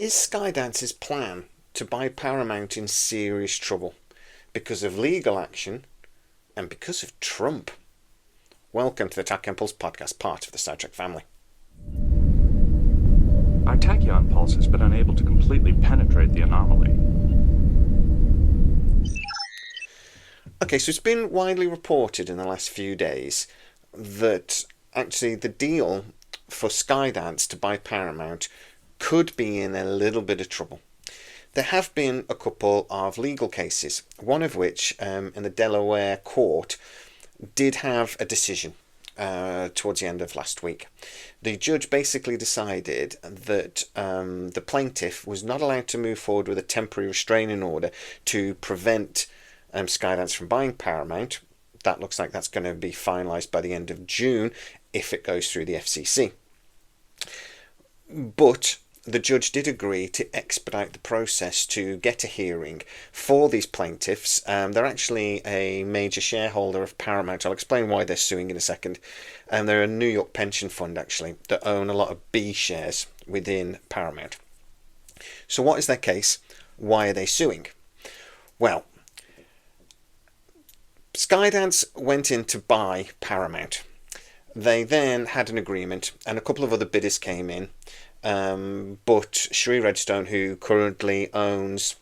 Is Skydance's plan to buy Paramount in serious trouble because of legal action and because of Trump? Welcome to the Tach Pulse podcast, part of the Scitrek family. Our tachyon pulse has been unable to completely penetrate the anomaly. Okay, so it's been widely reported in the last few days that actually the deal for Skydance to buy Paramount could be in a little bit of trouble. There have been a couple of legal cases, one of which in the Delaware court did have a decision towards the end of last week. The judge basically decided that the plaintiff was not allowed to move forward with a temporary restraining order to prevent Skydance from buying Paramount. That looks like that's going to be finalised by the end of June if it goes through the FCC. But the judge did agree to expedite the process to get a hearing for these plaintiffs. They're actually a major shareholder of Paramount. I'll explain why they're suing in a second. They're a New York pension fund, actually, that own a lot of B shares within Paramount. So what is their case? Why are they suing? Well, Skydance went in to buy Paramount. They then had an agreement and a couple of other bidders came in. But Sheree Redstone, who currently owns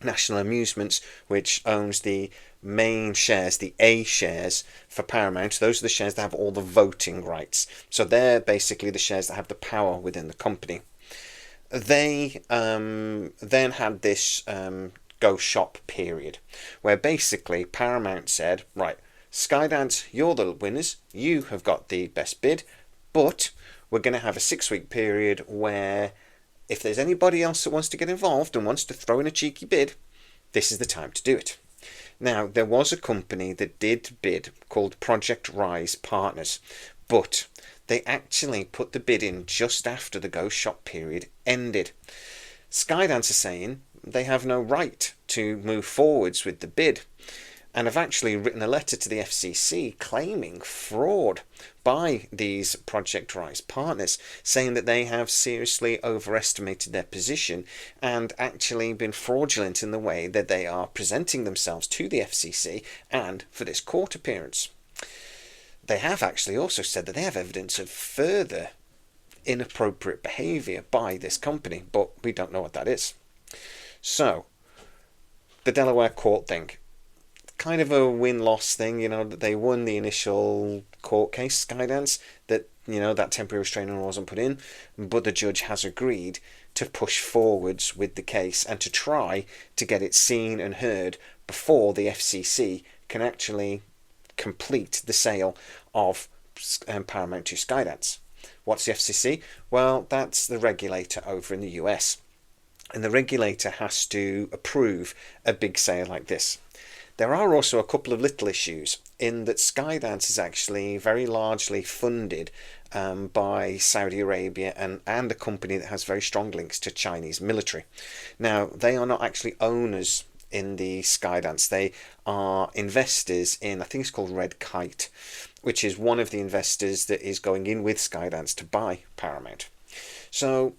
National Amusements, which owns the main shares, the A shares for Paramount, those are the shares that have all the voting rights. So they're basically the shares that have the power within the company. They then had this go shop period where basically Paramount said, right, Skydance, you're the winners, you have got the best bid, but we're going to have a 6-week period where if there's anybody else that wants to get involved and wants to throw in a cheeky bid, this is the time to do it. Now, there was a company that did bid called Project Rise Partners, but they actually put the bid in just after the go shop period ended. Skydance is saying they have no right to move forwards with the bid and have actually written a letter to the FCC claiming fraud by these Project Rise partners, saying that they have seriously overestimated their position and actually been fraudulent in the way that they are presenting themselves to the FCC and for this court appearance. They have actually also said that they have evidence of further inappropriate behaviour by this company, but we don't know what that is. So, the Delaware court thing. Kind of a win-loss thing, that they won the initial court case, Skydance, that, that temporary restraining order wasn't put in, but the judge has agreed to push forwards with the case and to try to get it seen and heard before the FCC can actually complete the sale of Paramount to Skydance. What's the FCC? Well, that's the regulator over in the US. And the regulator has to approve a big sale like this. There are also a couple of little issues in that Skydance is actually very largely funded by Saudi Arabia and a company that has very strong links to Chinese military. Now, they are not actually owners in the Skydance. They are investors in, I think it's called Red Kite, which is one of the investors that is going in with Skydance to buy Paramount. So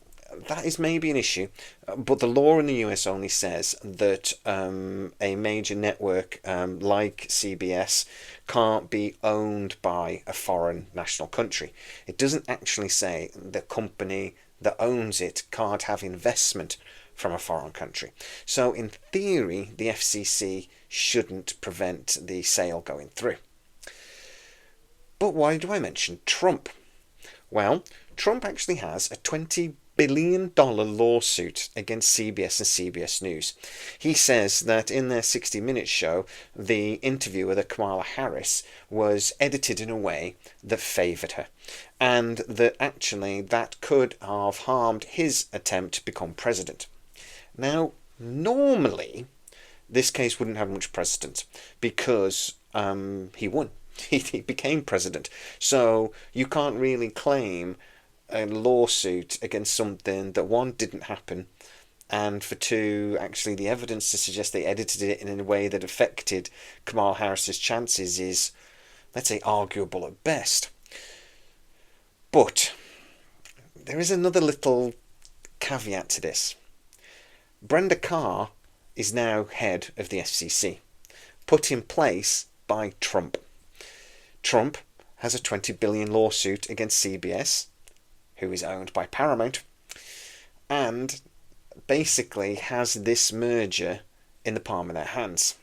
that is maybe an issue, but the law in the US only says that a major network like CBS can't be owned by a foreign national country. It doesn't actually say the company that owns it can't have investment from a foreign country. So in theory, the FCC shouldn't prevent the sale going through. But why do I mention Trump? Well, Trump actually has a $20 billion lawsuit against CBS and CBS News. He says that in their 60 Minutes show, the interview with Kamala Harris was edited in a way that favoured her, and that actually that could have harmed his attempt to become president. Now, normally, this case wouldn't have much precedent because he won. He became president. So you can't really claim a lawsuit against something that, one, didn't happen, and for two, actually the evidence to suggest they edited it in a way that affected Kamala Harris's chances is, let's say, arguable at best. But there is another little caveat to this. Brenda Carr is now head of the FCC, put in place by Trump. Trump has a $20 billion lawsuit against CBS, who is owned by Paramount, and basically has this merger in the palm of their hands.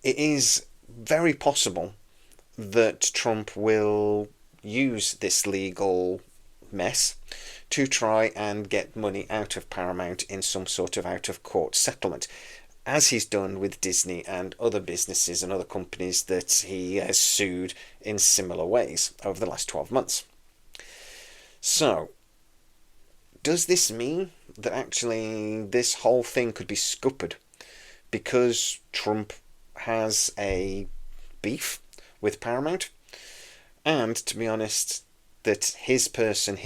It is very possible that Trump will use this legal mess to try and get money out of Paramount in some sort of out-of-court settlement, as he's done with Disney and other businesses and other companies that he has sued in similar ways over the last 12 months. So, does this mean that actually this whole thing could be scuppered because Trump has a beef with Paramount? And, to be honest, that his person at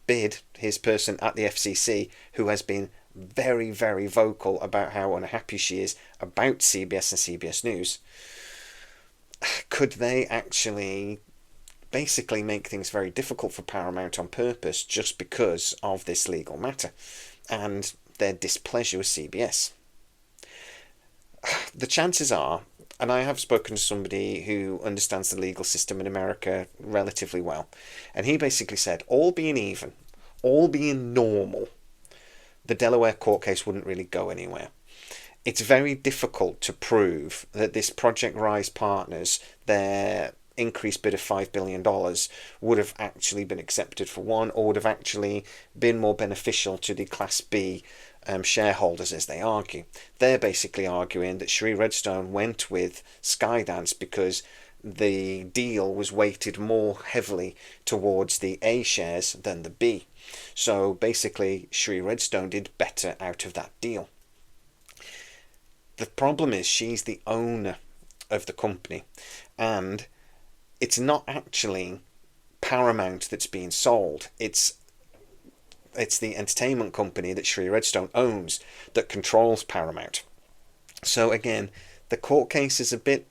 the FCC, who has been very, very vocal about how unhappy she is about CBS and CBS News, could they actually basically make things very difficult for Paramount on purpose just because of this legal matter and their displeasure with CBS? The chances are, and I have spoken to somebody who understands the legal system in America relatively well, and he basically said, all being even, all being normal, the Delaware court case wouldn't really go anywhere. It's very difficult to prove that this Project Rise partners, their increased bid of $5 billion, would have actually been accepted for one, or would have actually been more beneficial to the Class B shareholders, as they argue. They're basically arguing that Sheree Redstone went with Skydance because the deal was weighted more heavily towards the A shares than the B. So basically, Sheree Redstone did better out of that deal. The problem is she's the owner of the company, and it's not actually Paramount that's being sold. It's the entertainment company that Sheree Redstone owns that controls Paramount. So again, the court case is a bit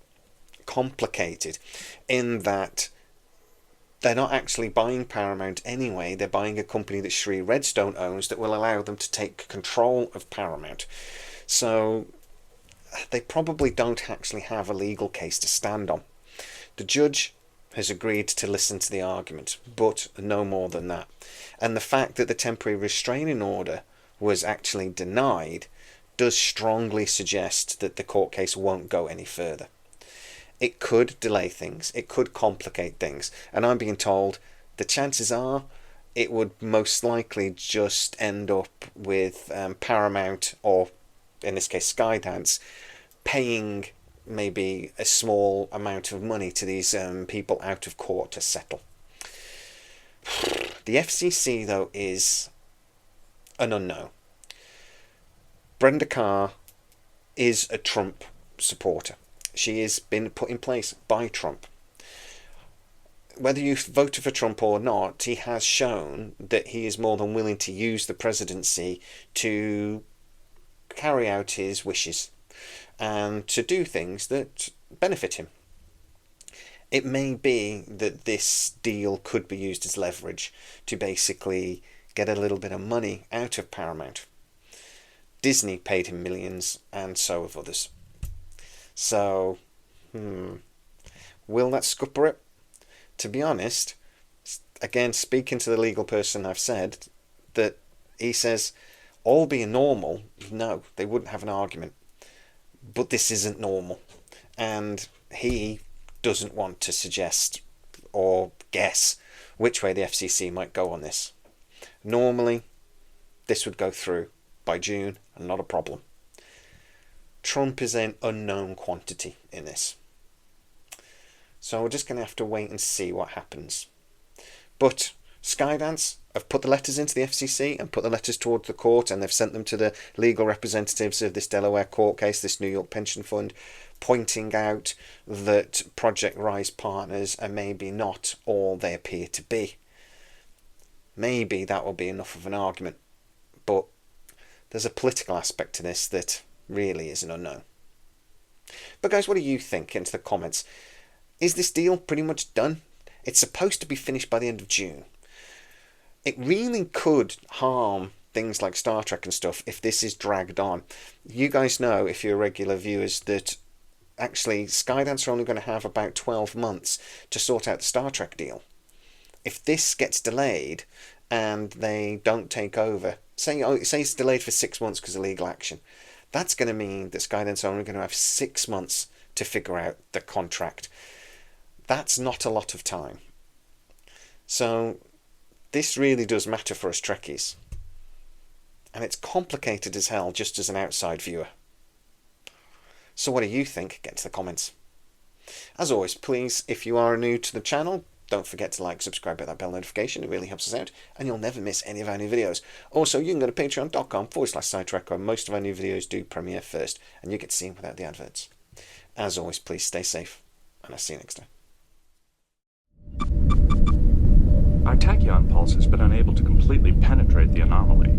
complicated in that they're not actually buying Paramount anyway. They're buying a company that Sheree Redstone owns that will allow them to take control of Paramount. So they probably don't actually have a legal case to stand on. The judge has agreed to listen to the argument, but no more than that. And the fact that the temporary restraining order was actually denied does strongly suggest that the court case won't go any further. It could delay things, it could complicate things, and I'm being told the chances are it would most likely just end up with Paramount, or in this case Skydance, paying maybe a small amount of money to these people out of court to settle. The FCC, though, is an unknown. Brenda Carr is a Trump supporter. She has been put in place by Trump. Whether you voted for Trump or not, he has shown that he is more than willing to use the presidency to carry out his wishes and to do things that benefit him. It may be that this deal could be used as leverage to basically get a little bit of money out of Paramount. Disney paid him millions, and so have others. So, will that scupper it? To be honest, again, speaking to the legal person, I've said that he says, all being normal, no, they wouldn't have an argument. But this isn't normal. And he doesn't want to suggest or guess which way the FCC might go on this. Normally, this would go through by June and not a problem. Trump is an unknown quantity in this. So we're just going to have to wait and see what happens. But Skydance have put the letters into the FCC and put the letters towards the court, and they've sent them to the legal representatives of this Delaware court case, this New York pension fund, pointing out that Project Rise partners are maybe not all they appear to be. Maybe that will be enough of an argument, but there's a political aspect to this that really is an unknown. But guys, what do you think? Into the comments. Is this deal pretty much done? It's supposed to be finished by the end of June. It really could harm things like Star Trek and stuff if this is dragged on. You guys know, if you're regular viewers, that actually Skydance are only going to have about 12 months to sort out the Star Trek deal. If this gets delayed and they don't take over, say it's delayed for 6 months because of legal action, that's going to mean that Skydance are only going to have 6 months to figure out the contract. That's not a lot of time. So this really does matter for us Trekkies. And it's complicated as hell just as an outside viewer. So what do you think? Get to the comments. As always, please, if you are new to the channel, don't forget to like, subscribe, hit that bell notification. It really helps us out, and you'll never miss any of our new videos. Also, you can go to patreon.com/Scitrek, where most of our new videos do premiere first, and you get to see them without the adverts. As always, please stay safe, and I'll see you next time. Our tachyon pulse has been unable to completely penetrate the anomaly.